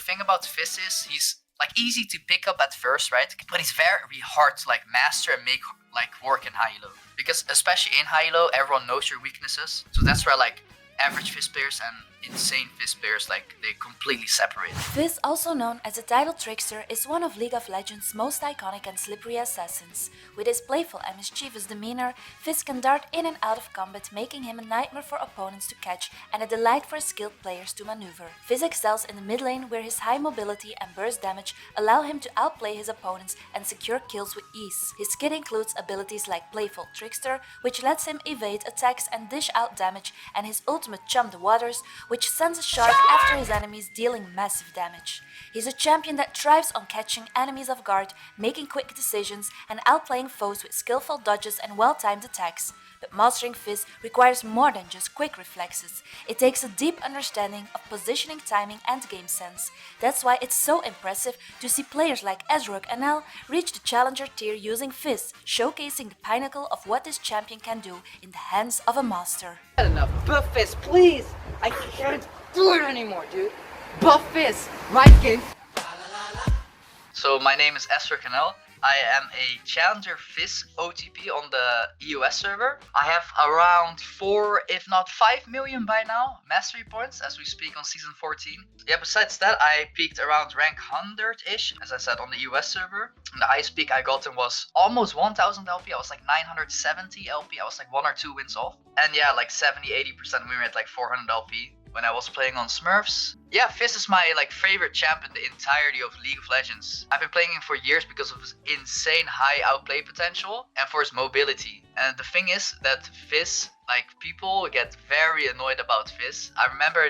thing about Fizz is he's like easy to pick up at first, right? But he's very hard to like master and make like work in high elo. Because especially in high elo, everyone knows your weaknesses. So that's where like average Fizz players and insane Fizz players, like, they completely separate. Fizz, also known as the Tidal Trickster, is one of League of Legends' most iconic and slippery assassins. With his playful and mischievous demeanor, Fizz can dart in and out of combat, making him a nightmare for opponents to catch and a delight for skilled players to maneuver. Fizz excels in the mid lane, where his high mobility and burst damage allow him to outplay his opponents and secure kills with ease. His kit includes abilities like Playful Trickster, which lets him evade attacks and dish out damage, and his ultimate Chum the Waters, which sends a shark after his enemies, dealing massive damage. He's a champion that thrives on catching enemies off guard, making quick decisions, and outplaying foes with skillful dodges and well-timed attacks. But mastering Fizz requires more than just quick reflexes. It takes a deep understanding of positioning, timing, and game sense. That's why it's so impressive to see players like EsrucNL reach the Challenger tier using Fizz, showcasing the pinnacle of what this champion can do in the hands of a master. Enough. Buff Fizz, please! I can't do it anymore, dude! Buff Fizz! Right, game! So my name is EsrucNL. I am a Challenger FIZZ OTP on the EUS server. I have around 4, if not 5 million by now mastery points as we speak on season 14. Yeah, besides that, I peaked around rank 100-ish, as I said, on the US server. And the highest peak I gotten was almost 1000 LP. I was like 970 LP. I was like 1 or 2 wins off. And yeah, like 70-80% win rate, like 400 LP. When I was playing on Smurfs. Yeah, Fizz is my like favorite champ in the entirety of League of Legends. I've been playing him for years because of his insane high outplay potential and for his mobility. And the thing is that Fizz, like, people get very annoyed about Fizz. I remember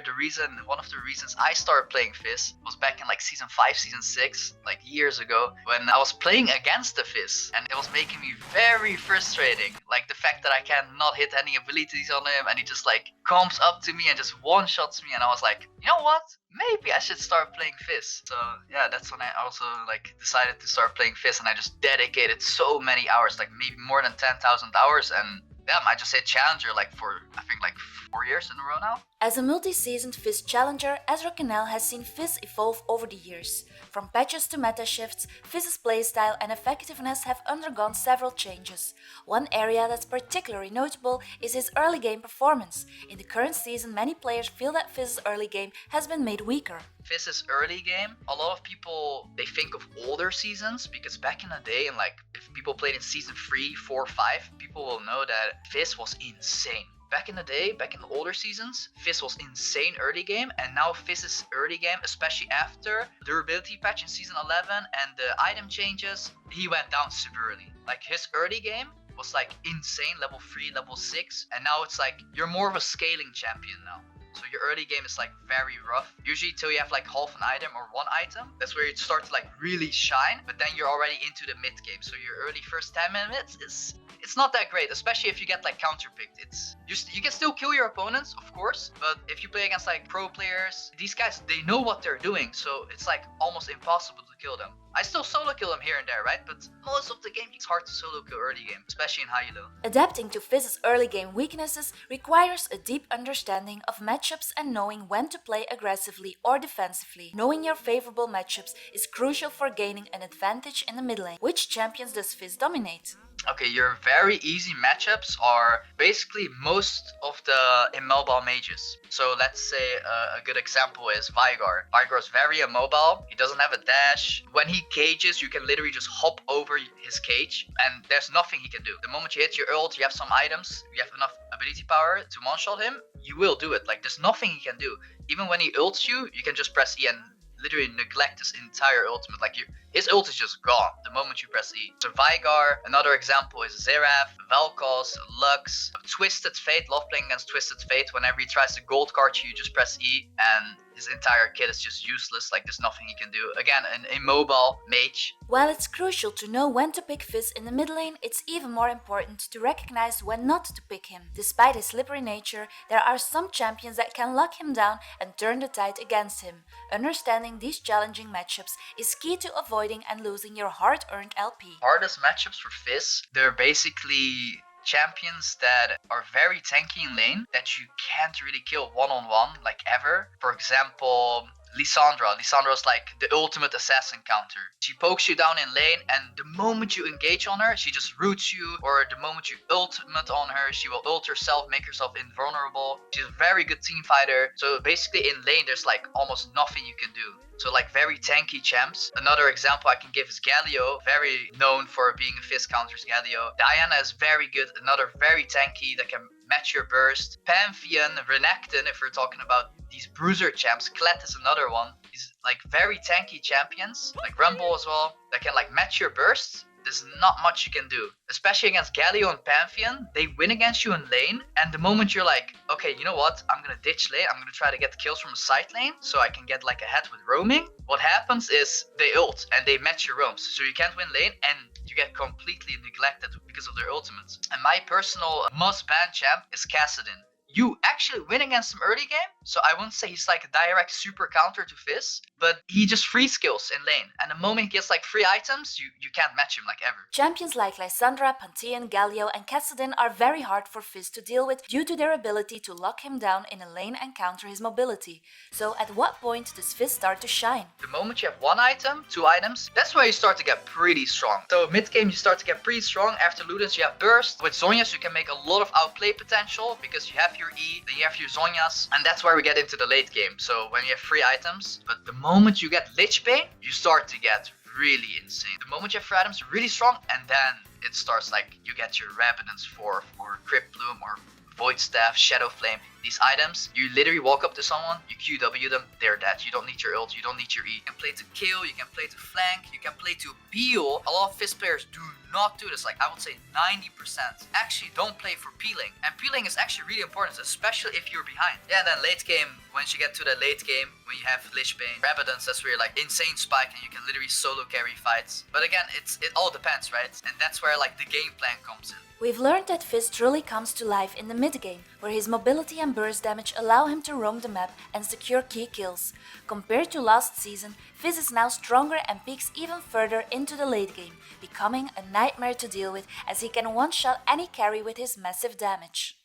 one of the reasons I started playing Fizz was back in like season 5, season 6, like years ago, when I was playing against the Fizz, and it was making me very frustrating. Like the fact that I cannot hit any abilities on him, and he just like comes up to me and just one-shots me, and I was like, you know what? Maybe I should start playing Fizz. So yeah, that's when I also like decided to start playing Fizz, and I just dedicated so many hours, like maybe more than 10,000 hours, and yeah, I just hit Challenger like for, I think, like 4 years in a row now. As a multi-seasoned Fizz Challenger, EsrucNL has seen Fizz evolve over the years. From patches to meta shifts, Fizz's playstyle and effectiveness have undergone several changes. One area that's particularly notable is his early game performance. In the current season, many players feel that Fizz's early game has been made weaker. Fizz's early game, a lot of people, they think of older seasons, because back in the day, and like if people played in season 3, 4, 5, people will know that Fizz was insane. Back in the day, back in the older seasons, Fizz was insane early game, and now Fizz's early game, especially after the durability patch in season 11 and the item changes, he went down severely. Like his early game was like insane, level 3, level 6, and now it's like you're more of a scaling champion now. So your early game is like very rough. Usually till you have like half an item or 1 item, that's where you start to like really shine, but then you're already into the mid game. So your early first 10 minutes it's not that great, especially if you get like counterpicked. You can still kill your opponents, of course, but if you play against like pro players, these guys, they know what they're doing, so it's like almost impossible to kill them. I still solo kill them here and there, right? But most of the game, it's hard to solo kill early game, especially in high elo. Adapting to Fizz's early game weaknesses requires a deep understanding of matchups and knowing when to play aggressively or defensively. Knowing your favorable matchups is crucial for gaining an advantage in the mid lane. Which champions does Fizz dominate? Okay, your very easy matchups are basically most of the immobile mages. So let's say a good example is Veigar. Veigar is very immobile, he doesn't have a dash. When he cages, you can literally just hop over his cage and there's nothing he can do. The moment you hit your ult, you have some items, you have enough ability power to one-shot him, you will do it. Like there's nothing he can do. Even when he ults you, you can just press E and literally neglect his entire ultimate. Like his ult is just gone the moment you press E. So Veigar, another example is Xerath, Vel'Koz, Lux, Twisted Fate. Love playing against Twisted Fate. Whenever he tries to gold card you, just press E and his entire kit is just useless. Like there's nothing he can do. Again, an immobile mage. While it's crucial to know when to pick Fizz in the mid lane, it's even more important to recognize when not to pick him. Despite his slippery nature, there are some champions that can lock him down and turn the tide against him. Understanding these challenging matchups is key to avoiding and losing your hard-earned LP. Hardest matchups for Fizz, they're basically champions that are very tanky in lane that you can't really kill one-on-one, like ever. For example, Lissandra. Lissandra's like the ultimate assassin counter. She pokes you down in lane, and the moment you engage on her, she just roots you, or the moment you ultimate on her, she will ult herself, make herself invulnerable. She's a very good team fighter. So basically in lane, there's like almost nothing you can do. So like very tanky champs. Another example I can give is Galio, very known for being a Fizz counters Galio. Diana is very good, another very tanky that can match your burst. Pantheon, Renekton, if we're talking about these bruiser champs. Kled is another one. These like very tanky champions, like Rumble as well, that can like match your burst. There's not much you can do. Especially against Galio and Pantheon, they win against you in lane, and the moment you're like, okay, you know what, I'm gonna ditch lane, I'm gonna try to get the kills from the side lane, so I can get like ahead with roaming, what happens is they ult, and they match your roams, so you can't win lane, and you get completely neglected because of their ultimates. And my personal must-ban champ is Kassadin. You actually win against him early game, so I wouldn't say he's like a direct super counter to Fizz, but he just free skills in lane, and the moment he gets like free items, you can't match him like ever. Champions like Lysandra, Pantheon, Galio and Kassadin are very hard for Fizz to deal with due to their ability to lock him down in a lane and counter his mobility. So at what point does Fizz start to shine? The moment you have one item, two items, that's where you start to get pretty strong. So mid game you start to get pretty strong. After Ludens you have burst. With Zhonya's you can make a lot of outplay potential because you have your E, then you have your Zhonya's, and that's where we get into the late game. So when you have free items, but the moment you get Lich Bane, you start to get really insane. The moment you have free items, really strong, and then it starts like you get your Rabidance 4 or Crypt Bloom or Void Staff, Shadow Flame. These items, you literally walk up to someone, you QW them, they're dead. You don't need your ult, you don't need your E. You can play to kill, you can play to flank, you can play to peel. A lot of Fizz players do not do this. Like I would say 90% actually don't play for peeling. And peeling is actually really important, especially if you're behind. Yeah, and then late game, once you get to the late game, when you have Lich Bane, Rabidance, that's where you're like insane spike and you can literally solo carry fights. But again, it all depends, right? And that's where like the game plan comes in. We've learned that Fizz truly comes to life in the mid-game, where his mobility and burst damage allow him to roam the map and secure key kills. Compared to last season, Fizz is now stronger and peaks even further into the late game, becoming a nightmare to deal with as he can one-shot any carry with his massive damage.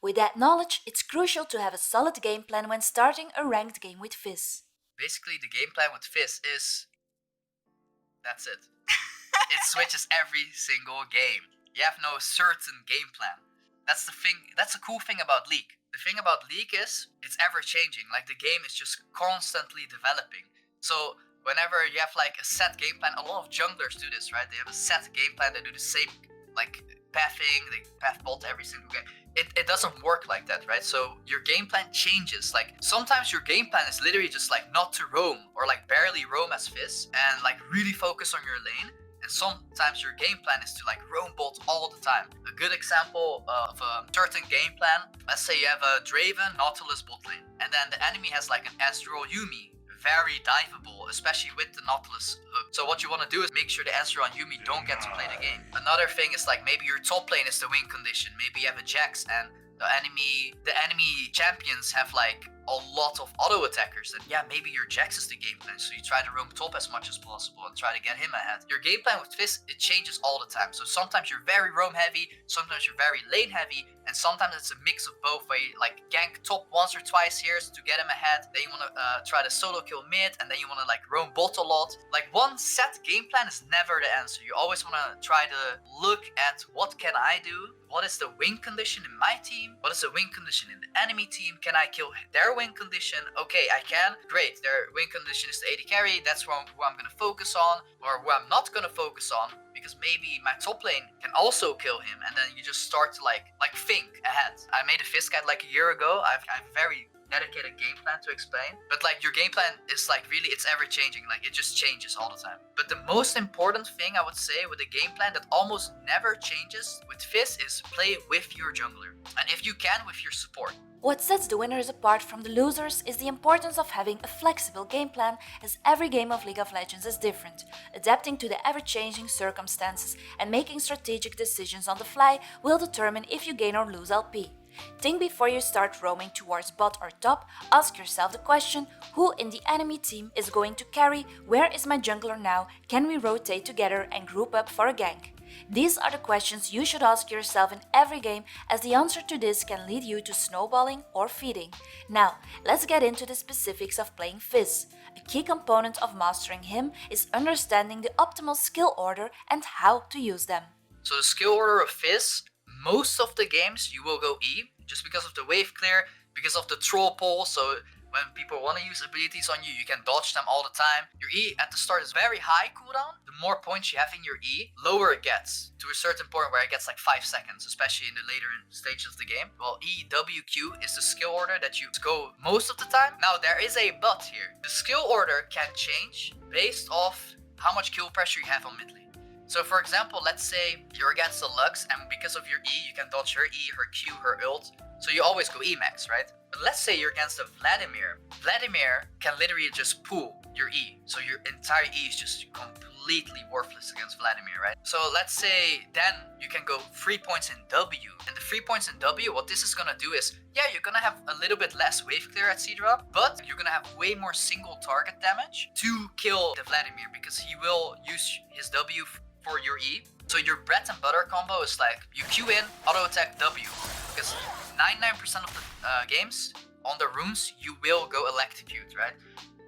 With that knowledge, it's crucial to have a solid game plan when starting a ranked game with Fizz. Basically, the game plan with Fizz is... that's it. It switches every single game. You have no certain game plan. That's the thing. That's a cool thing about League. The thing about League is it's ever changing. Like the game is just constantly developing. So whenever you have like a set game plan, a lot of junglers do this, right? They have a set game plan. They do the same like pathing. They path bolt every single game. It doesn't work like that, right? So your game plan changes. Like sometimes your game plan is literally just like not to roam or like barely roam as Fizz and like really focus on your lane. And sometimes your game plan is to like roam bolt all the time. A good example of a certain game plan, let's say you have a Draven, Nautilus bot lane, and then the enemy has like an Ezreal Yuumi, very diveable, especially with the Nautilus hook. So what you want to do is make sure the Ezreal and Yuumi don't get to play the game. Another thing is like maybe your top lane is the win condition, maybe you have a Jax and the enemy champions have like a lot of auto attackers, then yeah, maybe your Jax is the game plan, so you try to roam top as much as possible and try to get him ahead. Your game plan with Fizz, it changes all the time. So sometimes you're very roam heavy, sometimes you're very lane heavy, and sometimes it's a mix of both, where you like gank top once or twice here to get him ahead, then you want to try to solo kill mid, and then you want to like roam bot a lot. Like one set game plan is never the answer. You always want to try to look at what can I do, what is the win condition in my team, what is the win condition in the enemy team, can I kill their win condition? Okay, I can. Great, their win condition is the AD carry, that's who I'm gonna focus on, or who I'm not gonna focus on, because maybe my top lane can also kill him, and then you just start to like think ahead. I made a Fizz guide like a year ago. I've very dedicated game plan to explain, but like your game plan is like really, it's ever changing, like it just changes all the time. But the most important thing I would say with a game plan that almost never changes with Fizz is play with your jungler, and if you can, with your support. What sets the winners apart from the losers is the importance of having a flexible game plan, as every game of League of Legends is different. Adapting to the ever-changing circumstances and making strategic decisions on the fly will determine if you gain or lose LP. Think before you start roaming towards bot or top, ask yourself the question, who in the enemy team is going to carry, where is my jungler now, can we rotate together and group up for a gank? These are the questions you should ask yourself in every game, as the answer to this can lead you to snowballing or feeding. Now, let's get into the specifics of playing Fizz. A key component of mastering him is understanding the optimal skill order and how to use them. So the skill order of Fizz, most of the games you will go E, just because of the wave clear, because of the troll pole, so when people want to use abilities on you, you can dodge them all the time. Your E at the start is very high cooldown. The more points you have in your E, lower it gets, to a certain point where it gets like 5 seconds, especially in the later stages of the game. Well, E, W, Q is the skill order that you go most of the time. Now, there is a but here. The skill order can change based off how much kill pressure you have on mid lane. So for example, let's say you're against a Lux, and because of your E, you can dodge her E, her Q, her ult. So you always go E max, right? But let's say you're against a Vladimir. Vladimir can literally just pull your E. So your entire E is just completely worthless against Vladimir, right? So let's say then you can go 3 points in W. And the 3 points in W, what this is gonna do is, yeah, you're gonna have a little bit less wave clear, etc. But you're gonna have way more single target damage to kill the Vladimir, because he will use his W for your E. So your bread and butter combo is like, you Q in, auto attack W. Because 99% of the games on the runes, you will go electrocute, right?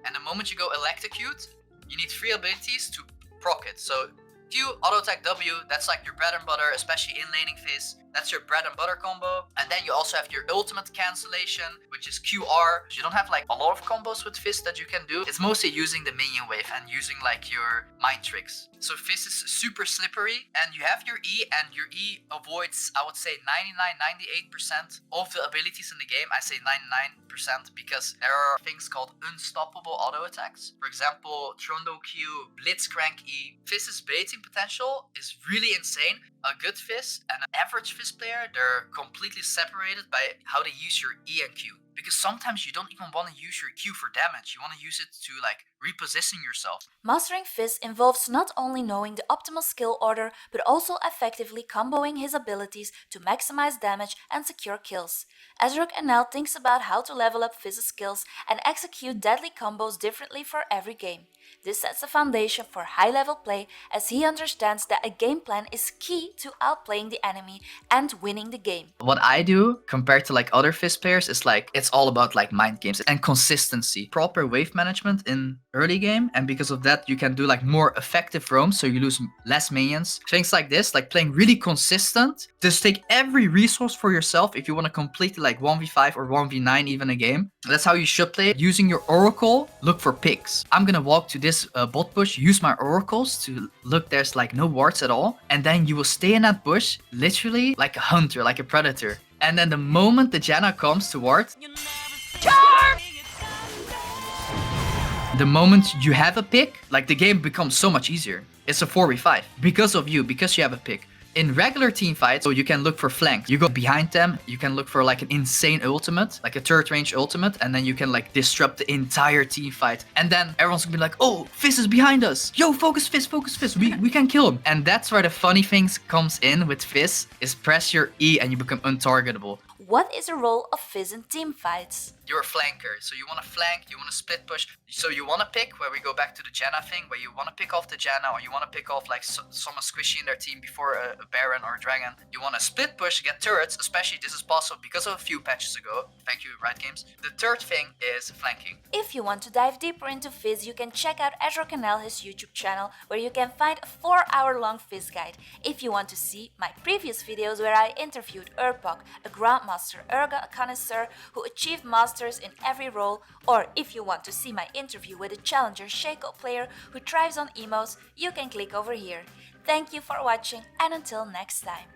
And the moment you go electrocute, you need 3 abilities to proc it. So Q, auto attack W, that's like your bread and butter, especially in laning phase. That's your bread and butter combo. And then you also have your ultimate cancellation, which is QR. You don't have like a lot of combos with Fizz that you can do. It's mostly using the minion wave and using like your mind tricks. So Fizz is super slippery, and you have your E, and your E avoids, I would say, 99-98% of the abilities in the game. I say 99% because there are things called unstoppable auto attacks. For example, Trondo Q, Blitzcrank E. Fizz's baiting potential is really insane. A good Fizz and an average Fizz player, they're completely separated by how they use your E and Q. Because sometimes you don't even want to use your Q for damage. You want to use it to like reposition yourself. Mastering Fizz involves not only knowing the optimal skill order, but also effectively comboing his abilities to maximize damage and secure kills. EsrucNL thinks about how to level up Fizz's skills and execute deadly combos differently for every game. This sets the foundation for high-level play, as he understands that a game plan is key to outplaying the enemy and winning the game. What I do compared to like other Fizz players is like, it's all about like mind games and consistency. Proper wave management in early game, and because of that you can do like more effective roams, so you lose less minions. Things like this, like playing really consistent. Just take every resource for yourself if you want to complete like 1v5 or 1v9 even a game. That's how you should play it. Using your oracle, look for picks. I'm gonna walk to this bot bush, use my oracles to look, there's like no wards at all, and then you will stay in that bush literally like a hunter, like a predator. And then the moment the Janna comes toward, the moment you have a pick, like the game becomes so much easier. It's a 4v5 because of you, because you have a pick. In regular team fights, so you can look for flanks. You go behind them, you can look for like an insane ultimate, like a third range ultimate, and then you can like disrupt the entire team fight. And then everyone's gonna be like, oh, Fizz is behind us. Yo, focus Fizz, we can kill him. And that's where the funny things comes in with Fizz, is press your E and you become untargetable. What is the role of Fizz in team fights? You're a flanker, so you want to flank, you want to split push. So you want to pick, where we go back to the Janna thing, where you want to pick off the Janna, or you want to pick off like someone squishy in their team before a Baron or a Dragon. You want to split push, get turrets, especially this is possible because of a few patches ago. Thank you, Riot Games. The third thing is flanking. If you want to dive deeper into Fizz, you can check out EsrucNL, his YouTube channel, where you can find a 4-hour-long Fizz guide. If you want to see my previous videos where I interviewed Urpok, a Grandmaster, Urga, a connoisseur who achieved masters in every role, or if you want to see my interview with a Challenger Shaco player who thrives on emos, you can click over here. Thank you for watching, and until next time.